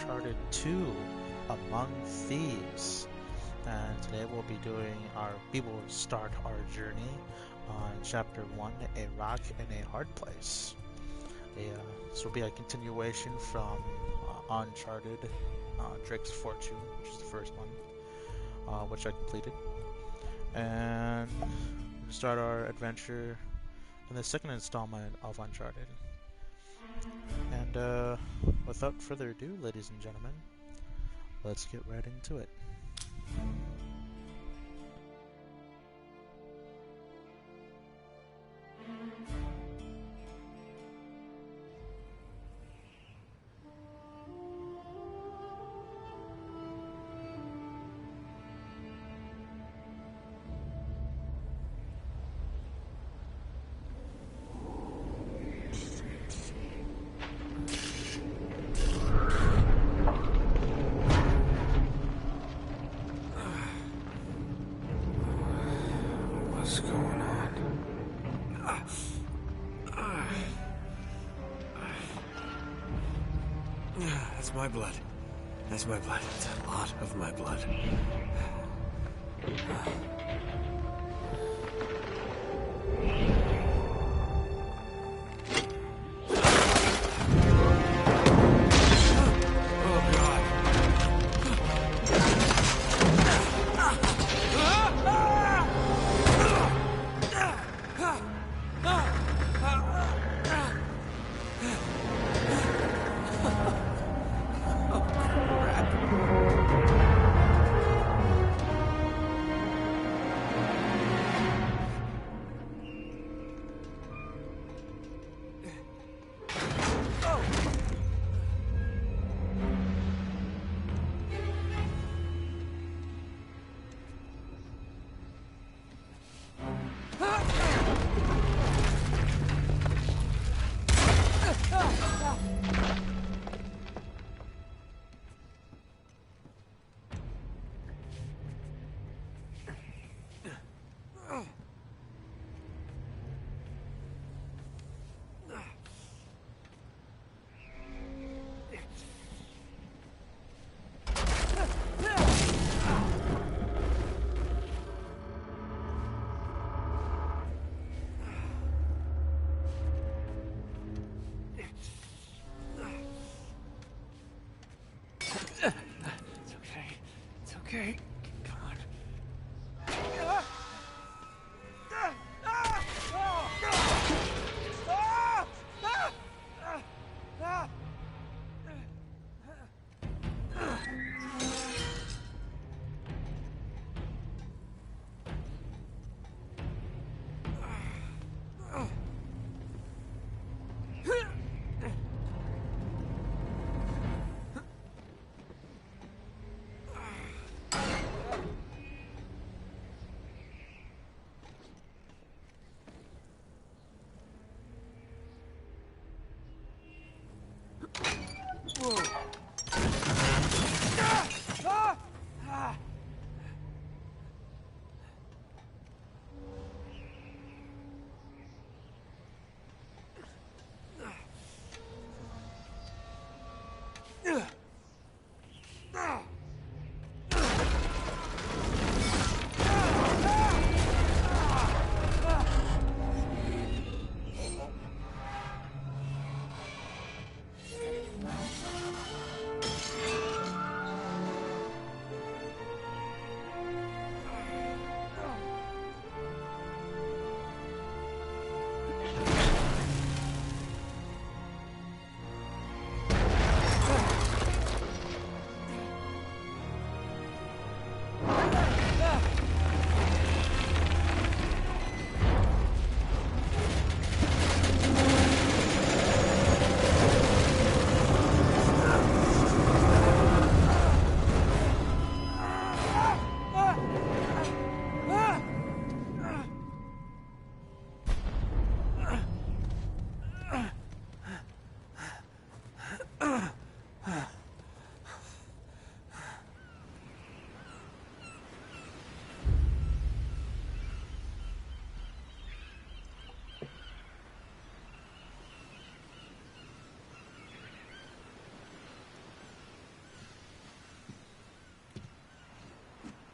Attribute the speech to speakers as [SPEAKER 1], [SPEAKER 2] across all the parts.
[SPEAKER 1] Uncharted 2 Among Thieves. And today we will start our journey on Chapter 1, A Rock in a Hard Place. This will be a continuation from Uncharted, Drake's Fortune, which is the first one, which I completed. And we'll start our adventure in the second installment of Uncharted. And without further ado, ladies and gentlemen, let's get right into it.
[SPEAKER 2] What's going on? That's my blood. That's my blood. It's a lot of my blood.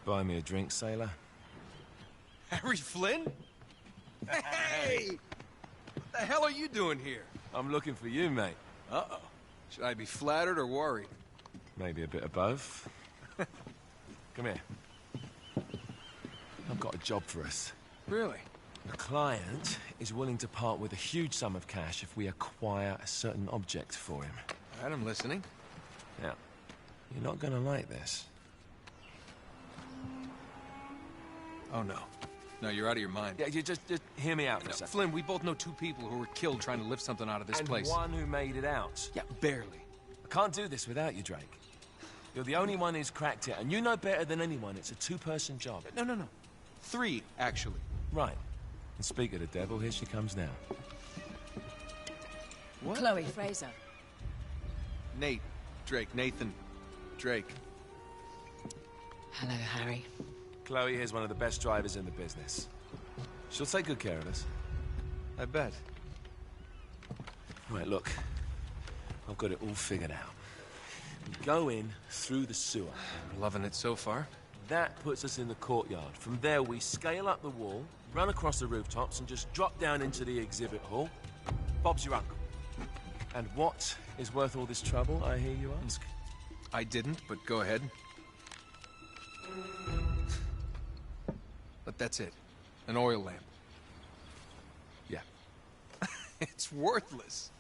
[SPEAKER 3] Buy me a drink, sailor?
[SPEAKER 4] Harry Flynn? Hey! What the hell are you doing here?
[SPEAKER 3] I'm looking for you, mate.
[SPEAKER 4] Uh-oh. Should I be flattered or worried?
[SPEAKER 3] Maybe a bit of both. Come here. I've got a job for us.
[SPEAKER 4] Really?
[SPEAKER 3] The client is willing to part with a huge sum of cash if we acquire a certain object for him.
[SPEAKER 4] All right, I'm listening.
[SPEAKER 3] Now, you're not gonna like this.
[SPEAKER 4] Oh, no. No, you're out of your mind.
[SPEAKER 3] Yeah, you just hear me out for a second.
[SPEAKER 4] Flynn, we both know 2 people who were killed trying to lift something out of this place.
[SPEAKER 3] And one who made it out.
[SPEAKER 4] Yeah, barely.
[SPEAKER 3] I can't do this without you, Drake. You're the only one who's cracked it, and you know better than anyone it's a 2-person job.
[SPEAKER 4] No. 3, actually.
[SPEAKER 3] Right. And speak of the devil, here she comes now.
[SPEAKER 4] What?
[SPEAKER 5] Chloe Fraser.
[SPEAKER 4] Nate. Drake. Nathan. Drake.
[SPEAKER 5] Hello, Harry.
[SPEAKER 3] Chloe here's one of the best drivers in the business. She'll take good care of us.
[SPEAKER 4] I bet.
[SPEAKER 3] Right, look. I've got it all figured out. We go in through the sewer.
[SPEAKER 4] I'm loving it so far.
[SPEAKER 3] That puts us in the courtyard. From there, we scale up the wall, run across the rooftops, and just drop down into the exhibit hall. Bob's your uncle. And what is worth all this trouble, I hear you ask?
[SPEAKER 4] I didn't, but go ahead. But that's it. An oil lamp.
[SPEAKER 3] Yeah.
[SPEAKER 4] It's worthless.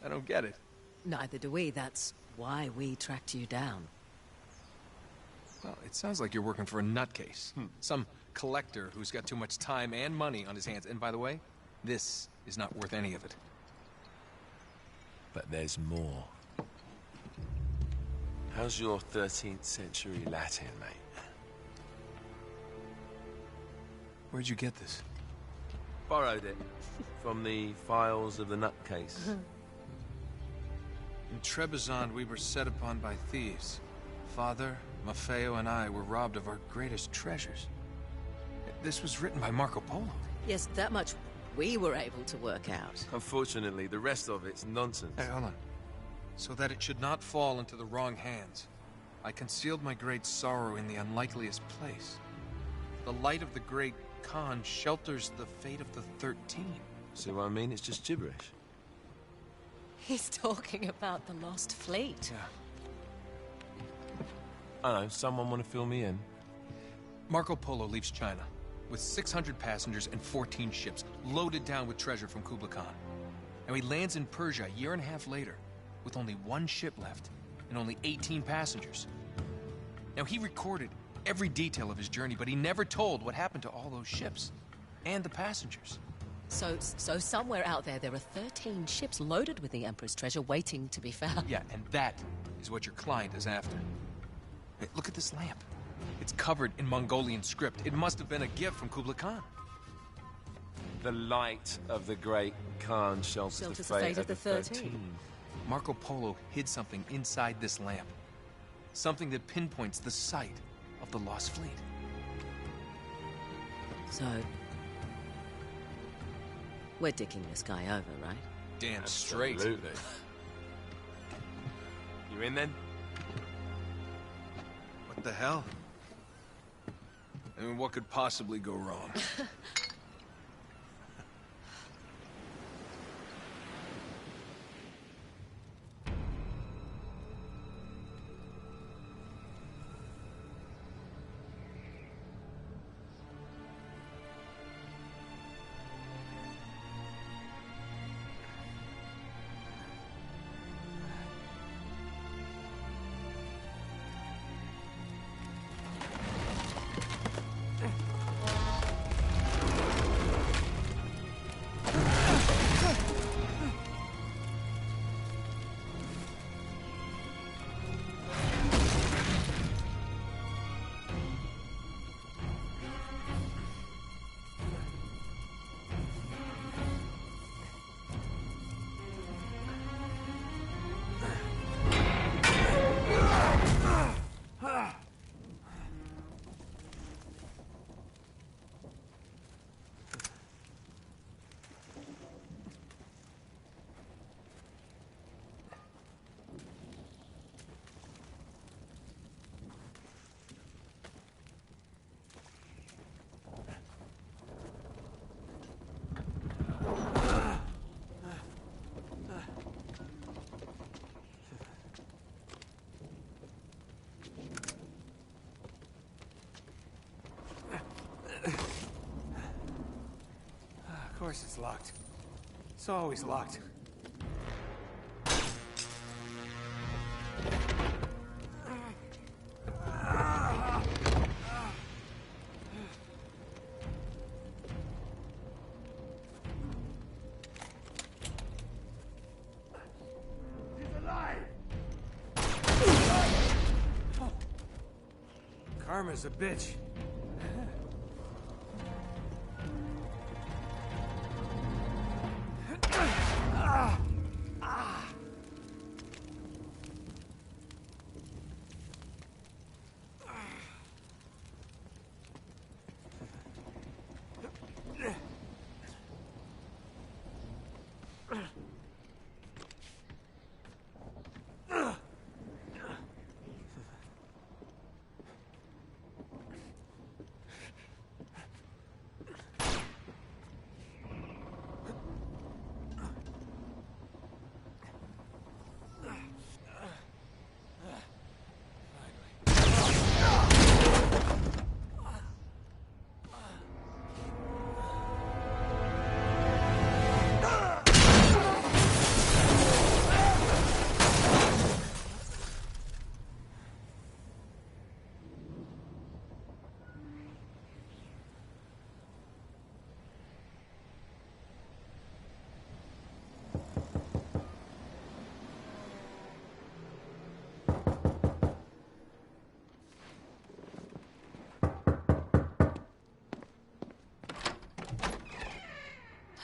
[SPEAKER 4] I don't get it.
[SPEAKER 5] Neither do we. That's why we tracked you down.
[SPEAKER 4] Well, it sounds like you're working for a nutcase. Some collector who's got too much time and money on his hands. And by the way, this is not worth any of it.
[SPEAKER 3] But there's more. How's your 13th century Latin, mate?
[SPEAKER 4] Where'd you get this?
[SPEAKER 3] Borrowed it from the files of the nutcase.
[SPEAKER 4] In Trebizond, we were set upon by thieves. Father, Maffeo, and I were robbed of our greatest treasures. This was written by Marco Polo.
[SPEAKER 5] Yes, that much we were able to work out.
[SPEAKER 3] Unfortunately, the rest of it's nonsense.
[SPEAKER 4] Hey, hold on. So that it should not fall into the wrong hands, I concealed my great sorrow in the unlikeliest place. The light of the great Khan shelters the fate of the 13.
[SPEAKER 3] See what I mean? It's just gibberish.
[SPEAKER 5] He's talking about the lost fleet.
[SPEAKER 4] Yeah.
[SPEAKER 3] I know, someone want to fill me in?
[SPEAKER 4] Marco Polo leaves China with 600 passengers and 14 ships, loaded down with treasure from Kublai Khan. And he lands in Persia a year and a half later, with only 1 ship left and only 18 passengers. Now, he recorded every detail of his journey, but he never told what happened to all those ships and the passengers.
[SPEAKER 5] So somewhere out there are 13 ships loaded with the Emperor's treasure waiting to be found.
[SPEAKER 4] Yeah, and that is what your client is after. Hey, look at this lamp. It's covered in Mongolian script. It must have been a gift from Kublai Khan.
[SPEAKER 3] The light of the great Khan shelters the fate of the 13.
[SPEAKER 4] Marco Polo hid something inside this lamp. Something that pinpoints the site of the lost fleet.
[SPEAKER 5] So, we're dicking this guy over, right?
[SPEAKER 4] Damn straight.
[SPEAKER 3] Absolutely. You in then?
[SPEAKER 4] What the hell? I mean, what could possibly go wrong?
[SPEAKER 2] course it's locked. It's always locked. Karma's a bitch.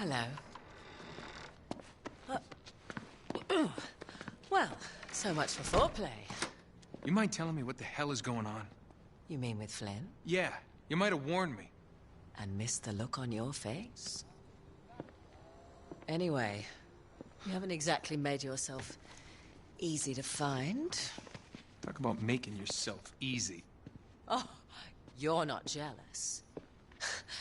[SPEAKER 5] Hello. Well, so much for foreplay.
[SPEAKER 4] You mind telling me what the hell is going on?
[SPEAKER 5] You mean with Flynn?
[SPEAKER 4] Yeah, you might have warned me.
[SPEAKER 5] And missed the look on your face? Anyway, you haven't exactly made yourself easy to find.
[SPEAKER 4] Talk about making yourself easy.
[SPEAKER 5] Oh, you're not jealous.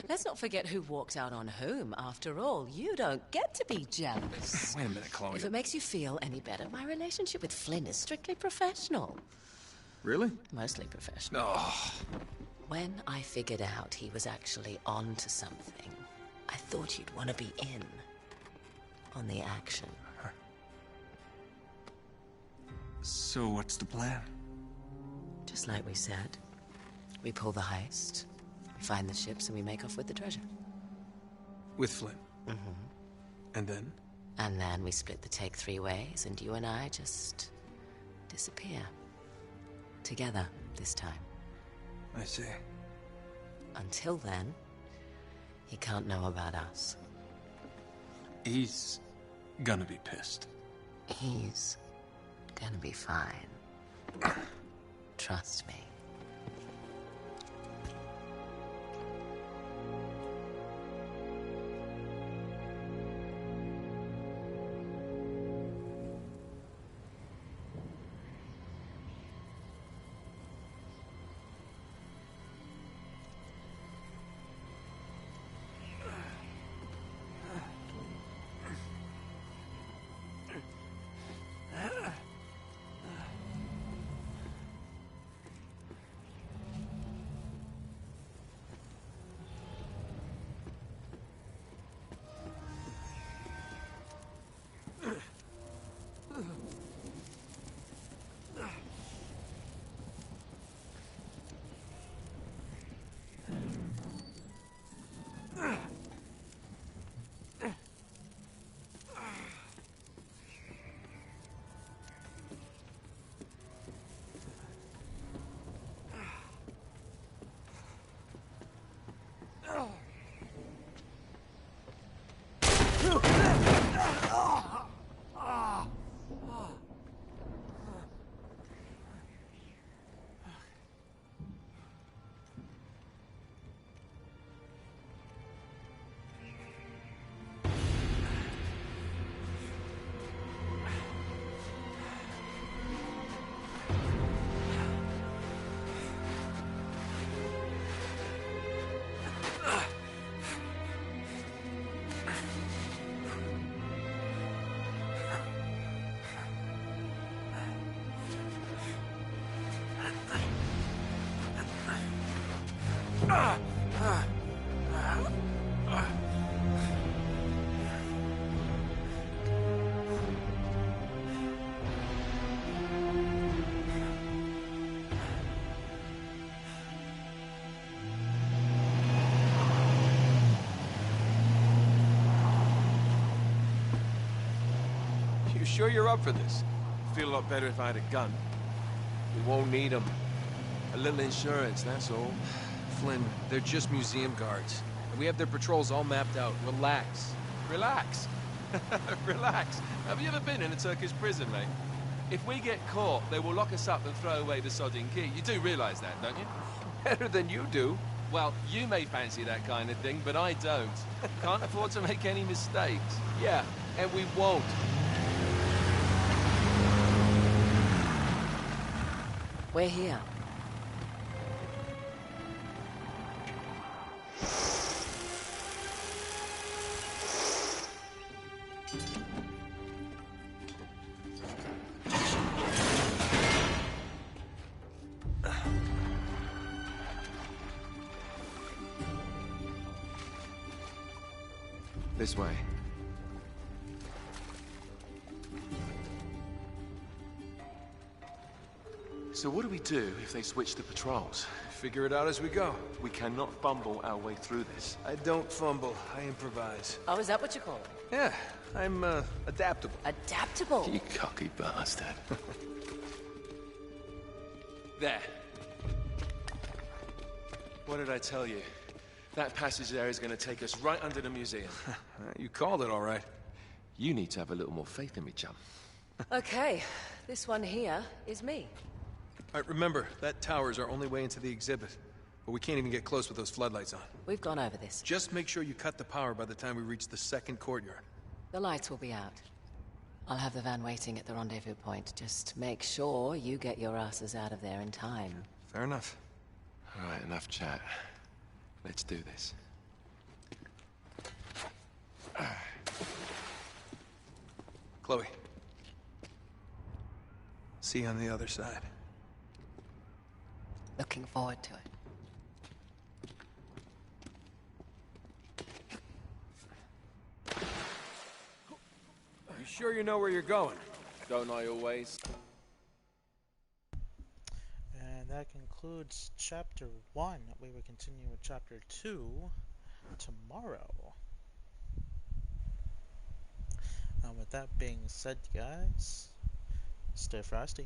[SPEAKER 5] Let's not forget who walked out on whom. After all, you don't get to be jealous.
[SPEAKER 4] Wait a minute, Chloe.
[SPEAKER 5] If it makes you feel any better, my relationship with Flynn is strictly professional.
[SPEAKER 4] Really?
[SPEAKER 5] Mostly professional.
[SPEAKER 4] Oh.
[SPEAKER 5] When I figured out he was actually on to something, I thought you'd want to be in on the action.
[SPEAKER 4] So what's the plan?
[SPEAKER 5] Just like we said. We pull the heist, we find the ships, and we make off with the treasure.
[SPEAKER 4] With Flynn?
[SPEAKER 5] Mm-hmm.
[SPEAKER 4] And then?
[SPEAKER 5] And then we split the take 3 ways, and you and I just disappear. Together, this time.
[SPEAKER 4] I see.
[SPEAKER 5] Until then, he can't know about us.
[SPEAKER 4] He's gonna be pissed.
[SPEAKER 5] He's gonna be fine. Trust me.
[SPEAKER 4] sure you're up for this?
[SPEAKER 3] Feel a lot better if I had a gun. We won't need them. A little insurance, that's all.
[SPEAKER 4] Flynn, they're just museum guards. And we have their patrols all mapped out. Relax.
[SPEAKER 3] Relax. Relax. Have you ever been in a Turkish prison, mate? If we get caught, they will lock us up and throw away the sodding key. You do realise that, don't you?
[SPEAKER 4] Better than you do.
[SPEAKER 3] Well, you may fancy that kind of thing, but I don't. Can't afford to make any mistakes.
[SPEAKER 4] Yeah, and we won't.
[SPEAKER 5] We're here.
[SPEAKER 3] This way. So what do we do if they switch the patrols?
[SPEAKER 4] Figure it out as we go.
[SPEAKER 3] We cannot fumble our way through this.
[SPEAKER 4] I don't fumble, I improvise.
[SPEAKER 5] Oh, is that what you call it?
[SPEAKER 4] Yeah, I'm, adaptable.
[SPEAKER 5] Adaptable.
[SPEAKER 3] You cocky bastard. There. What did I tell you? That passage there is going to take us right under the museum.
[SPEAKER 4] You called it all right.
[SPEAKER 3] You need to have a little more faith in me, chum.
[SPEAKER 5] Okay, this one here is me.
[SPEAKER 4] All right, remember, that tower is our only way into the exhibit. But we can't even get close with those floodlights on.
[SPEAKER 5] We've gone over this.
[SPEAKER 4] Just make sure you cut the power by the time we reach the second courtyard.
[SPEAKER 5] The lights will be out. I'll have the van waiting at the rendezvous point. Just make sure you get your asses out of there in time.
[SPEAKER 4] Fair enough.
[SPEAKER 3] All right, enough chat. Let's do this.
[SPEAKER 4] Chloe. See you on the other side.
[SPEAKER 5] Looking forward to it.
[SPEAKER 4] You sure you know where you're going?
[SPEAKER 3] Don't I always?
[SPEAKER 1] And that concludes chapter 1. We will continue with chapter 2 tomorrow. And with that being said, guys, stay frosty.